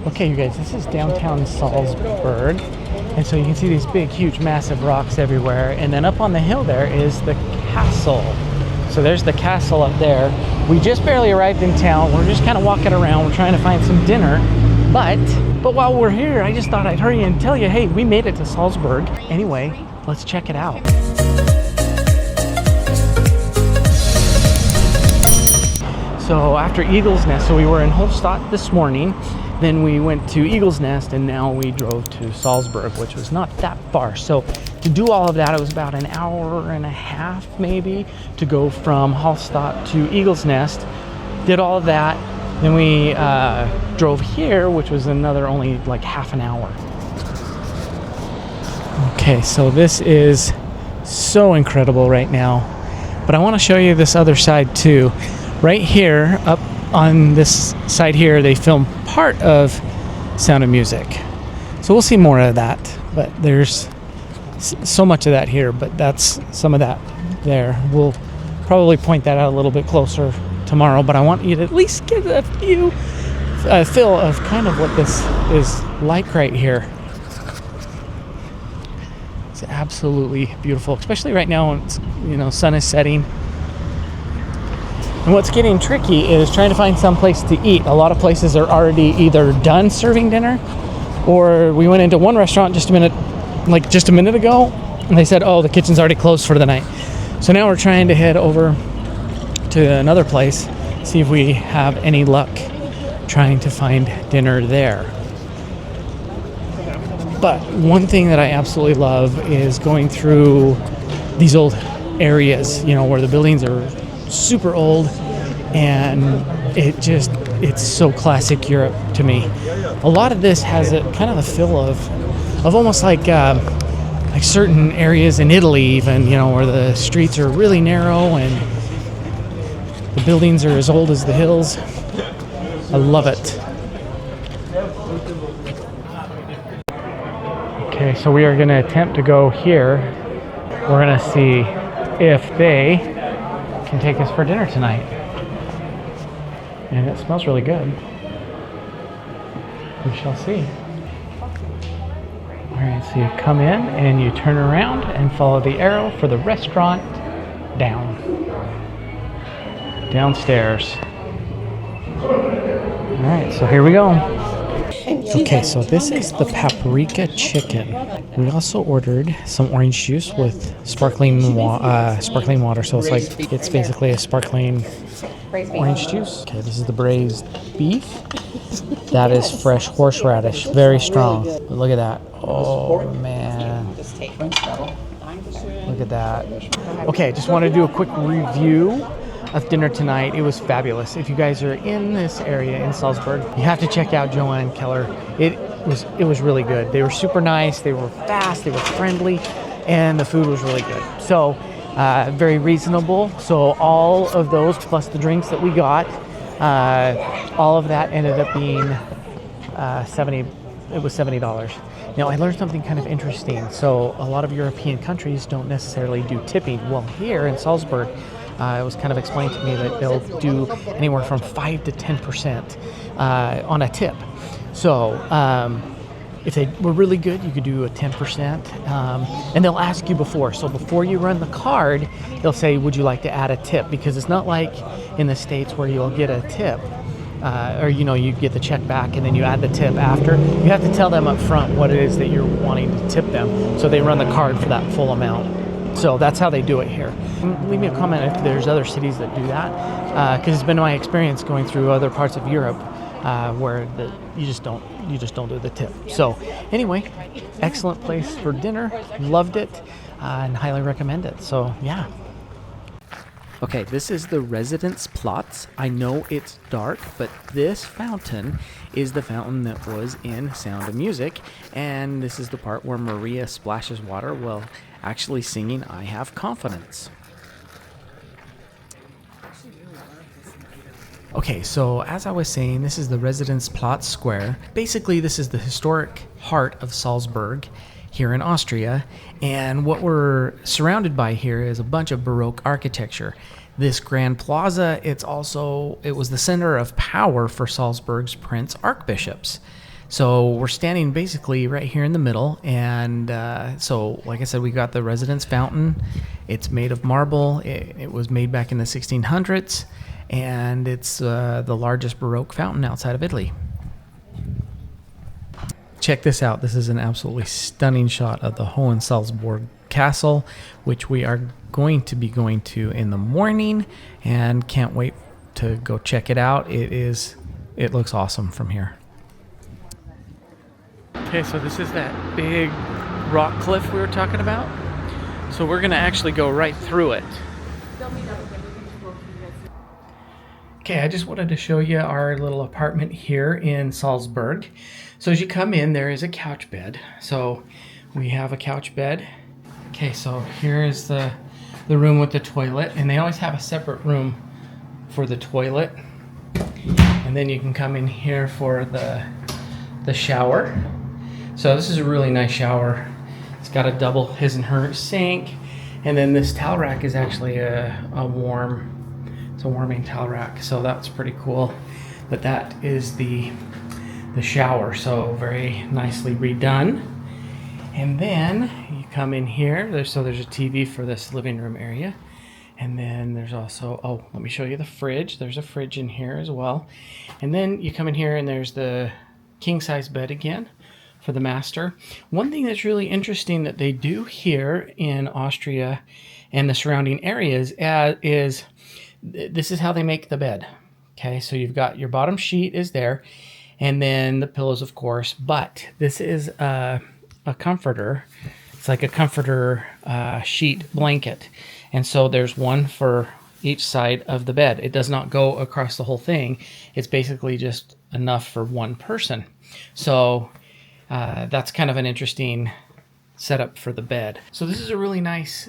Okay, you guys, this is downtown Salzburg. And so you can see these big, huge, massive rocks everywhere. And then up on the hill there is the castle. So there's the castle up there. We just barely arrived in town. We're just kind of walking around. We're trying to find some dinner. But while we're here, I just thought I'd hurry and tell you, hey, we made it to Salzburg. Anyway, let's check it out. So after Eagle's Nest, so we were in Holstadt this morning. Then we went to Eagle's Nest, and now we drove to Salzburg, which was not that far. So to do all of that, it was about an hour and a half, maybe, to go from Holstadt to Eagle's Nest. Did all of that. Then we drove here, which was another only like half an hour. Okay, so this is so incredible right now. But I want to show you this other side too. Right here, up on this side here, they filmed part of Sound of Music. So we'll see more of that, but there's so much of that here, but that's some of that there. We'll probably point that out a little bit closer tomorrow, but I want you to at least get a feel of kind of what this is like right here. It's absolutely beautiful, especially right now when it's, sun is setting. And what's getting tricky is trying to find some place to eat. A lot of places are already either done serving dinner, or we went into one restaurant just a minute ago, and they said, oh, the kitchen's already closed for the night. So now we're trying to head over to another place, see if we have any luck trying to find dinner there. But one thing that I absolutely love is going through these old areas, where the buildings are super old, and it's so classic Europe to me. A lot of this has a kind of a feel of almost like certain areas in Italy even, where the streets are really narrow and the buildings are as old as the hills. I love it. Okay, so we are going to attempt to go here. We're going to see if they can take us for dinner tonight. And it smells really good. We shall see. Alright, so you come in and you turn around and follow the arrow for the restaurant downstairs. Alright, so here we go. Okay, so this is the paprika chicken. We also ordered some orange juice with sparkling water. So it's basically a sparkling orange juice. Okay, this is the braised beef. That is fresh horseradish, very strong. But look at that. Oh man. Look at that. Okay, just want to do a quick review of dinner tonight. It was fabulous. If you guys are in this area in Salzburg, you have to check out Johannes Keller. It was really good. They were super nice, they were fast, they were friendly, and the food was really good. So very reasonable. So all of those plus the drinks that we got, all of that ended up being $70. Now I learned something kind of interesting. So a lot of European countries don't necessarily do tipping. Well, here in Salzburg, it was kind of explained to me that they'll do anywhere from 5 to 10% on a tip. So if they were really good, you could do a 10%. And they'll ask you before. So before you run the card, they'll say, would you like to add a tip? Because it's not like in the States where you'll get a tip. Or you get the check back and then you add the tip after. You have to tell them up front what it is that you're wanting to tip them. So they run the card for that full amount. So that's how they do it here. Leave me a comment if there's other cities that do that, because it's been my experience going through other parts of Europe where you just don't do the tip. So anyway, excellent place for dinner. Loved it and highly recommend it. So yeah. Okay, this is the Residenzplatz. I know it's dark, but this fountain is the fountain that was in Sound of Music, and this is the part where Maria splashes water while actually singing I Have Confidence. Okay, so as I was saying, this is the Residenzplatz Square. Basically, this is the historic heart of Salzburg here in Austria, and what we're surrounded by here is a bunch of Baroque architecture. This grand plaza, it was the center of power for Salzburg's prince archbishops. So we're standing basically right here in the middle, and so like I said, we got the residence fountain. It's made of marble. It was made back in the 1600s, and it's the largest Baroque fountain outside of Italy. Check this out. This is an absolutely stunning shot of the Hohensalzburg Castle, which we are going to be going to in the morning, and can't wait to go check it out. It looks awesome from here. Okay, so this is that big rock cliff we were talking about. So we're gonna actually go right through it. Okay, I just wanted to show you our little apartment here in Salzburg. So as you come in, there is a couch bed. So we have a couch bed. Okay, so here is the room with the toilet, and they always have a separate room for the toilet. And then you can come in here for the shower. So this is a really nice shower. It's got a double his and her sink, and then this towel rack is actually a warming towel rack. So that's pretty cool. But that is the shower. So very nicely redone. And then you come in here. There's a TV for this living room area. And then there's also, let me show you the fridge. There's a fridge in here as well. And then you come in here and there's the king size bed again for the master. One thing that's really interesting that they do here in Austria and the surrounding areas is this is how they make the bed. Okay, so you've got your bottom sheet is there, and then the pillows, of course, but this is a comforter. It's like a comforter sheet blanket. And so there's one for each side of the bed. It does not go across the whole thing. It's basically just enough for one person. So that's kind of an interesting setup for the bed. So this is a really nice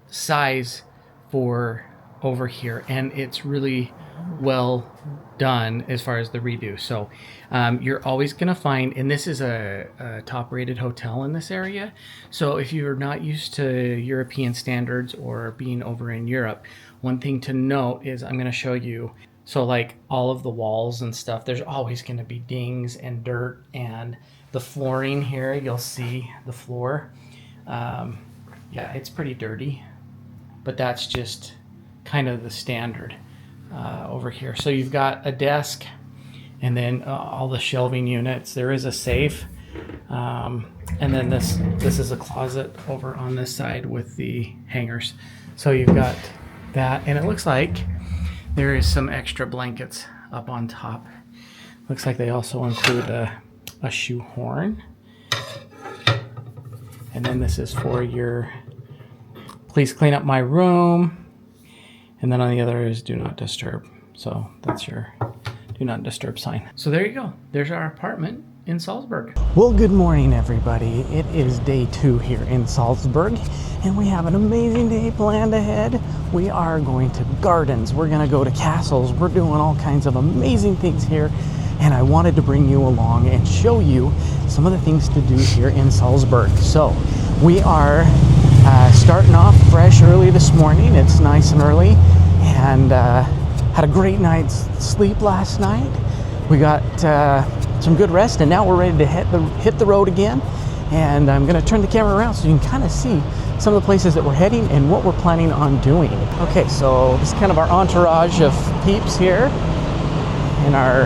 size for over here, and it's really well done as far as the redo. So you're always going to find, and this is a top rated hotel in this area. So if you're not used to European standards or being over in Europe, one thing to note is I'm going to show you. So like all of the walls and stuff, there's always going to be dings and dirt, and the flooring here, you'll see the floor. Yeah, it's pretty dirty, but that's just kind of the standard over here. So you've got a desk, and then all the shelving units. There is a safe, and then this is a closet over on this side with the hangers. So you've got that, and it looks like there is some extra blankets up on top. Looks like they also include a shoehorn, and then this is for your please clean up my room. And then on the other is do not disturb. So that's your do not disturb sign. So there you go. There's our apartment in Salzburg. Well, good morning, everybody. It is day 2 here in Salzburg, and we have an amazing day planned ahead. We are going to gardens. We're going to go to castles. We're doing all kinds of amazing things here, and I wanted to bring you along and show you some of the things to do here in Salzburg. So we are starting off fresh early this morning. It's nice and early, and had a great night's sleep last night. We got some good rest, and now we're ready to hit the road again. And I'm going to turn the camera around so you can kind of see some of the places that we're heading and what we're planning on doing. Okay, so this is kind of our entourage of peeps here, and our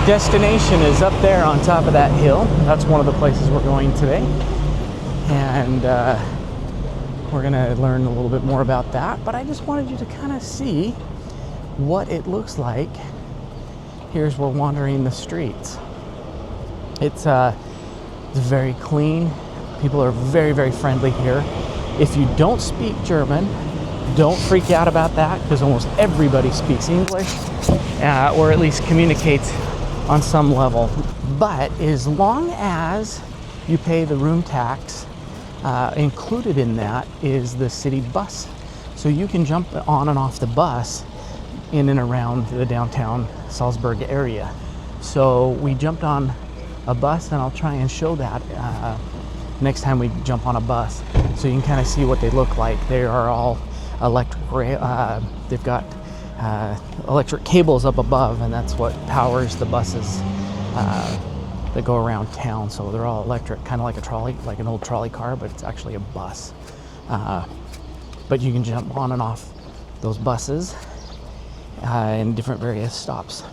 destination is up there on top of that hill. That's one of the places we're going today. And we're going to learn a little bit more about that, but I just wanted you to kind of see what it looks like here as we're wandering the streets. It's very clean. People are very, very friendly here. If you don't speak German, don't freak out about that, because almost everybody speaks English, or at least communicates on some level. But as long as you pay the room tax, included in that is the city bus. So you can jump on and off the bus in and around the downtown Salzburg area. So we jumped on a bus, and I'll try and show that next time we jump on a bus, so you can kind of see what they look like. They are all electric. They've got electric cables up above, and that's what powers the buses that go around town. So they're all electric, kind of like a trolley, like an old trolley car, but it's actually a bus. But you can jump on and off those buses in different various stops.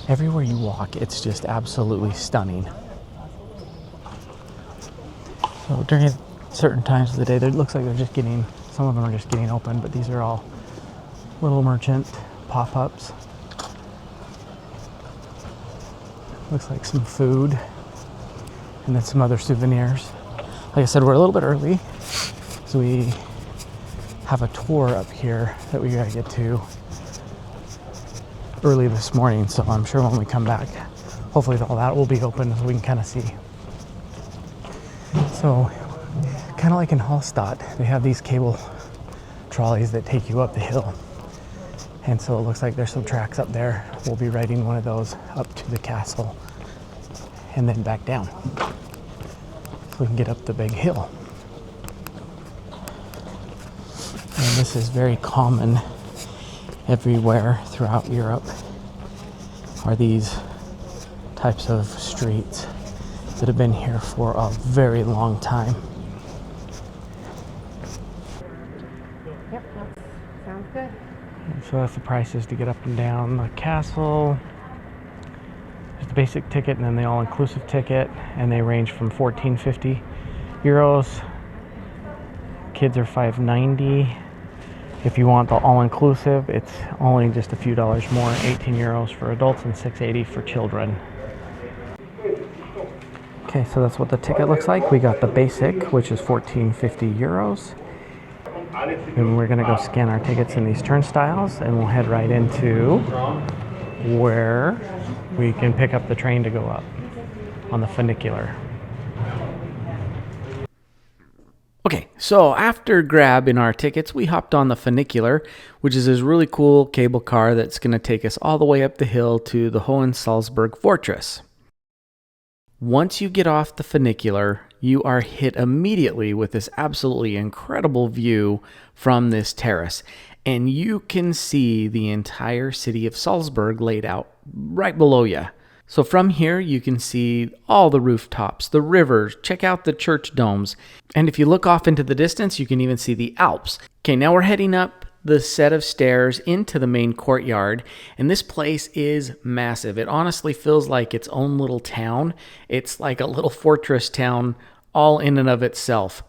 Everywhere you walk, it's just absolutely stunning. So during certain times of the day, it looks like they're just getting, some of them are just getting open, but these are all little merchant pop-ups. Looks like some food and then some other souvenirs. Like I said, we're a little bit early, so we have a tour up here that we gotta get to early this morning. So I'm sure when we come back, hopefully all that will be open so we can kind of see. So kind of like in Hallstatt, they have these cable trolleys that take you up the hill. And so it looks like there's some tracks up there. We'll be riding one of those up to the castle and then back down so we can get up the big hill. And this is very common everywhere throughout Europe, are these types of streets that have been here for a very long time. Yep, that sounds good. So that's the prices to get up and down the castle. There's the basic ticket and then the all-inclusive ticket, and they range from 14.50 euros. Kids are 5.90. If you want the all-inclusive, it's only just a few dollars more, 18 euros for adults and 6.80 for children. Okay, so that's what the ticket looks like. We got the basic, which is 14.50 euros. And we're gonna go scan our tickets in these turnstiles, and we'll head right into where we can pick up the train to go up on the funicular. Okay, so after grabbing our tickets, we hopped on the funicular, which is this really cool cable car that's going to take us all the way up the hill to the Hohensalzburg Fortress. Once you get off the funicular, you are hit immediately with this absolutely incredible view from this terrace, and you can see the entire city of Salzburg laid out right below you. So from here, you can see all the rooftops, the rivers, check out the church domes. And if you look off into the distance, you can even see the Alps. Okay, now we're heading up the set of stairs into the main courtyard. And this place is massive. It honestly feels like its own little town. It's like a little fortress town all in and of itself.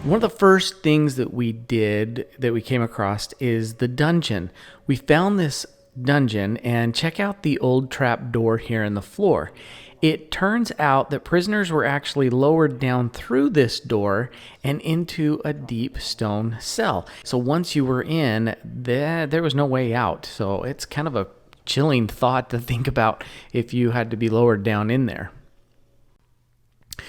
One of the first things that we did, that we came across, is the dungeon. We found this dungeon, and check out the old trap door here in the floor. It turns out that prisoners were actually lowered down through this door and into a deep stone cell. So once you were in, there was no way out. So it's kind of a chilling thought to think about if you had to be lowered down in there.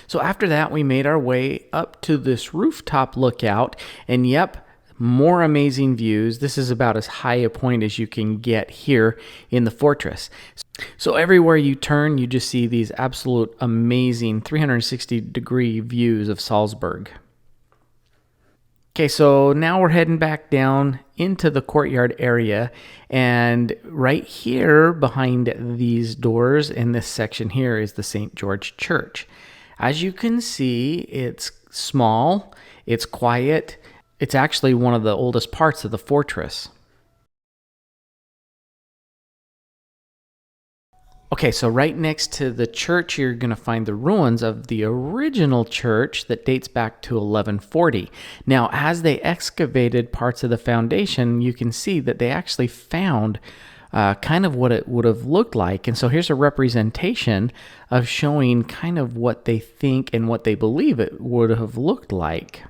So after that, we made our way up to this rooftop lookout, and yep, more amazing views. This is about as high a point as you can get here in the fortress. So everywhere you turn, you just see these absolute amazing 360-degree views of Salzburg. Okay, so now we're heading back down into the courtyard area, and right here behind these doors in this section here is the St. George Church. As you can see, it's small, it's quiet. It's actually one of the oldest parts of the fortress. Okay, so right next to the church, you're going to find the ruins of the original church that dates back to 1140. Now, as they excavated parts of the foundation, you can see that they actually found kind of what it would have looked like. And so here's a representation of showing kind of what they think and what they believe it would have looked like.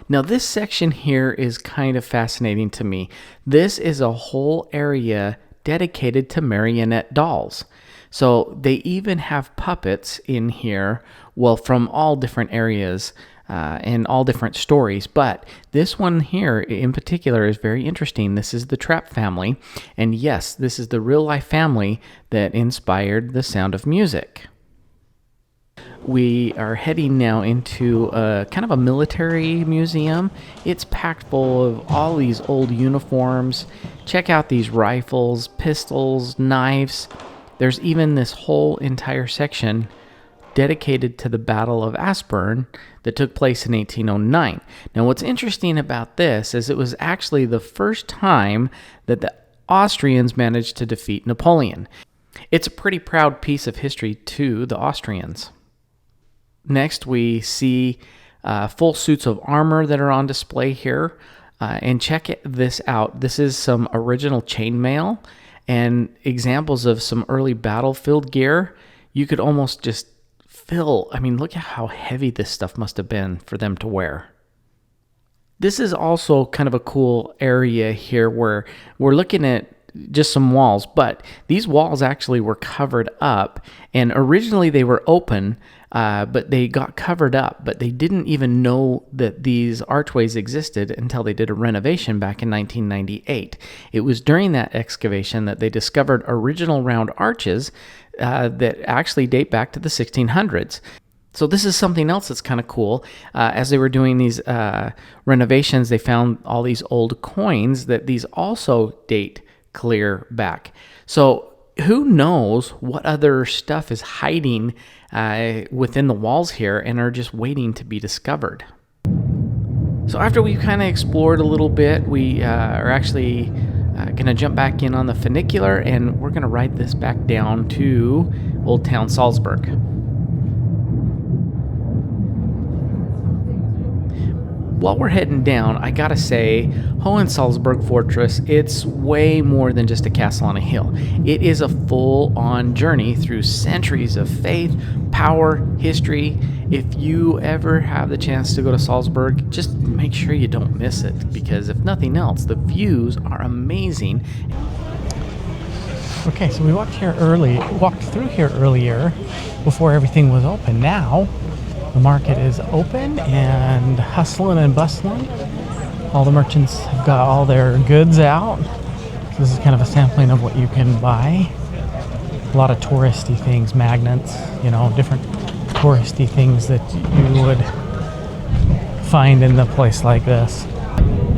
Now this section here is kind of fascinating to me. This is a whole area dedicated to marionette dolls. So they even have puppets in here, well, from all different areas and all different stories. But this one here in particular is very interesting. This is the Trapp family. And yes, this is the real life family that inspired The Sound of Music. We are heading now into kind of a military museum. It's packed full of all these old uniforms. Check out these rifles, pistols, knives. There's even this whole entire section dedicated to the Battle of Aspern that took place in 1809. Now, what's interesting about this is it was actually the first time that the Austrians managed to defeat Napoleon. It's a pretty proud piece of history to the Austrians. Next, we see full suits of armor that are on display here. And check this out. This is some original chainmail and examples of some early battlefield gear. You could almost just look at how heavy this stuff must have been for them to wear. This is also kind of a cool area here where we're looking at just some walls, but these walls actually were covered up, and originally they were open, but they got covered up, but they didn't even know that these archways existed until they did a renovation back in 1998. It was during that excavation that they discovered original round arches that actually date back to the 1600s. So this is something else that's kind of cool. As they were doing these renovations, they found all these old coins that these also date clear back. So who knows what other stuff is hiding within the walls here and are just waiting to be discovered. So after we've kind of explored a little bit, we are actually going to jump back in on the funicular, and we're going to ride this back down to Old Town Salzburg. While we're heading down, I gotta say, Hohensalzburg Fortress, it's way more than just a castle on a hill. It is a full-on journey through centuries of faith, power, history. If you ever have the chance to go to Salzburg, just make sure you don't miss it, because if nothing else, the views are amazing. Okay, so we walked through here earlier before everything was open. Now the market is open and hustling and bustling. All the merchants have got all their goods out. So this is kind of a sampling of what you can buy. A lot of touristy things, magnets, different touristy things that you would find in a place like this.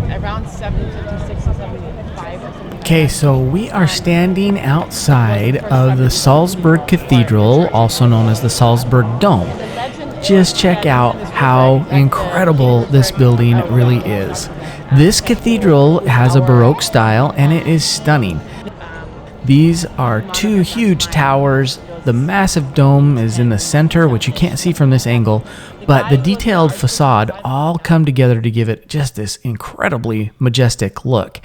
Around 756 or 75 or something. Okay, so we are standing outside of the Salzburg Cathedral, also known as the Salzburg Dome. Just check out how incredible this building really is. This cathedral has a Baroque style and it is stunning. These are two huge towers. The massive dome is in the center, which you can't see from this angle, but the detailed facade all come together to give it just this incredibly majestic look.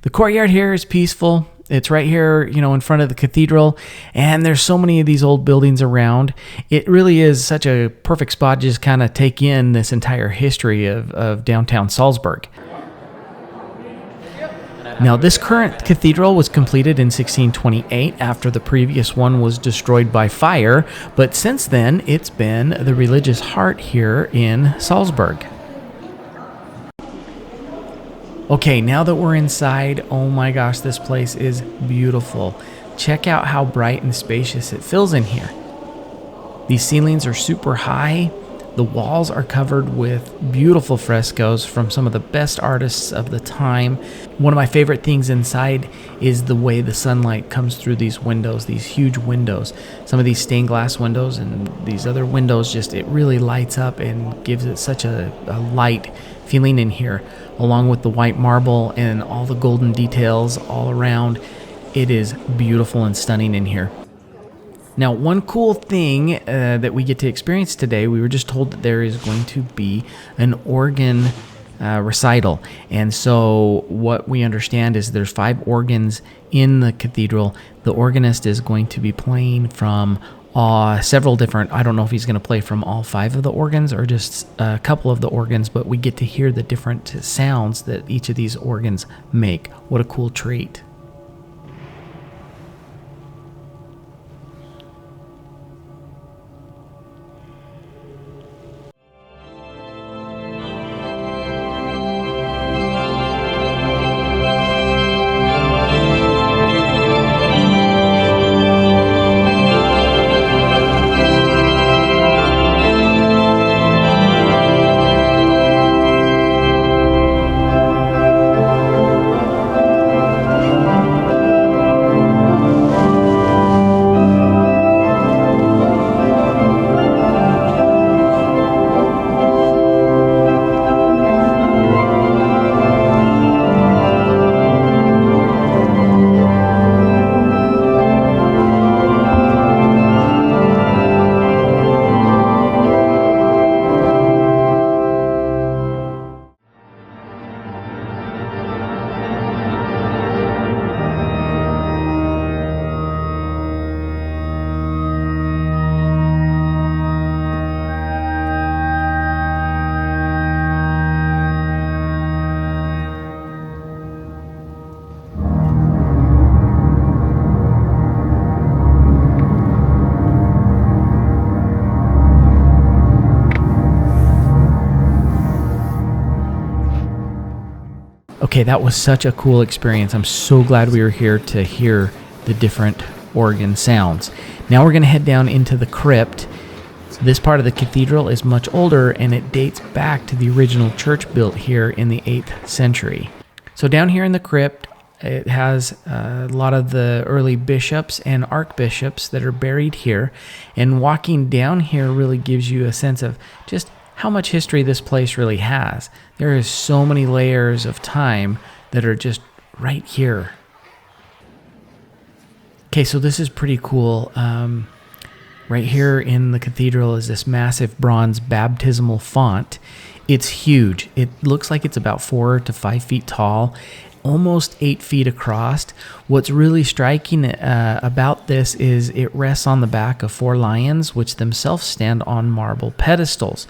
The courtyard here is peaceful. It's right here, in front of the cathedral, and there's so many of these old buildings around. It really is such a perfect spot to just kind of take in this entire history of downtown Salzburg. Now, this current cathedral was completed in 1628 after the previous one was destroyed by fire, but since then, it's been the religious heart here in Salzburg. Okay, now that we're inside, oh my gosh, this place is beautiful. Check out how bright and spacious it feels in here. These ceilings are super high. The walls are covered with beautiful frescoes from some of the best artists of the time. One of my favorite things inside is the way the sunlight comes through these windows, these huge windows. Some of these stained glass windows and these other windows, it really lights up and gives it such a light feeling in here, along with the white marble and all the golden details all around. It is beautiful and stunning in here. Now, one cool thing that we get to experience today, we were just told that there is going to be an organ recital. And so what we understand is there's 5 organs in the cathedral. The organist is going to be playing from several different, I don't know if he's going to play from all 5 of the organs or just a couple of the organs, but we get to hear the different sounds that each of these organs make. What a cool treat. Okay, that was such a cool experience. I'm so glad we were here to hear the different organ sounds. Now we're going to head down into the crypt. This part of the cathedral is much older, and it dates back to the original church built here in the 8th century. So down here in the crypt, it has a lot of the early bishops and archbishops that are buried here. And walking down here really gives you a sense of just how much history this place really has. There is so many layers of time that are just right here. Okay, so this is pretty cool. Right here in the cathedral is this massive bronze baptismal font. It's huge. It looks like it's about 4 to 5 feet tall, almost 8 feet across. What's really striking about this is it rests on the back of 4 lions, which themselves stand on marble pedestals.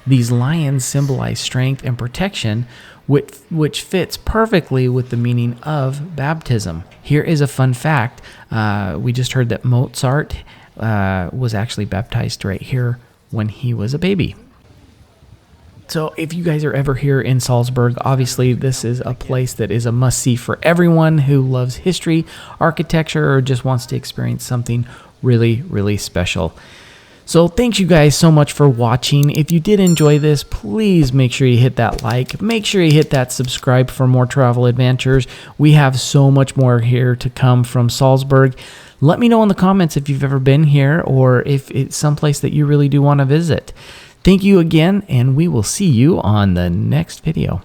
These lions symbolize strength and protection, which fits perfectly with the meaning of baptism. Here is a fun fact. We just heard that Mozart was actually baptized right here when he was a baby. So if you guys are ever here in Salzburg, obviously this is a place that is a must-see for everyone who loves history, architecture, or just wants to experience something really, really special. So thanks you guys so much for watching. If you did enjoy this, please make sure you hit that like. Make sure you hit that subscribe for more travel adventures. We have so much more here to come from Salzburg. Let me know in the comments if you've ever been here or if it's someplace that you really do want to visit. Thank you again, and we will see you on the next video.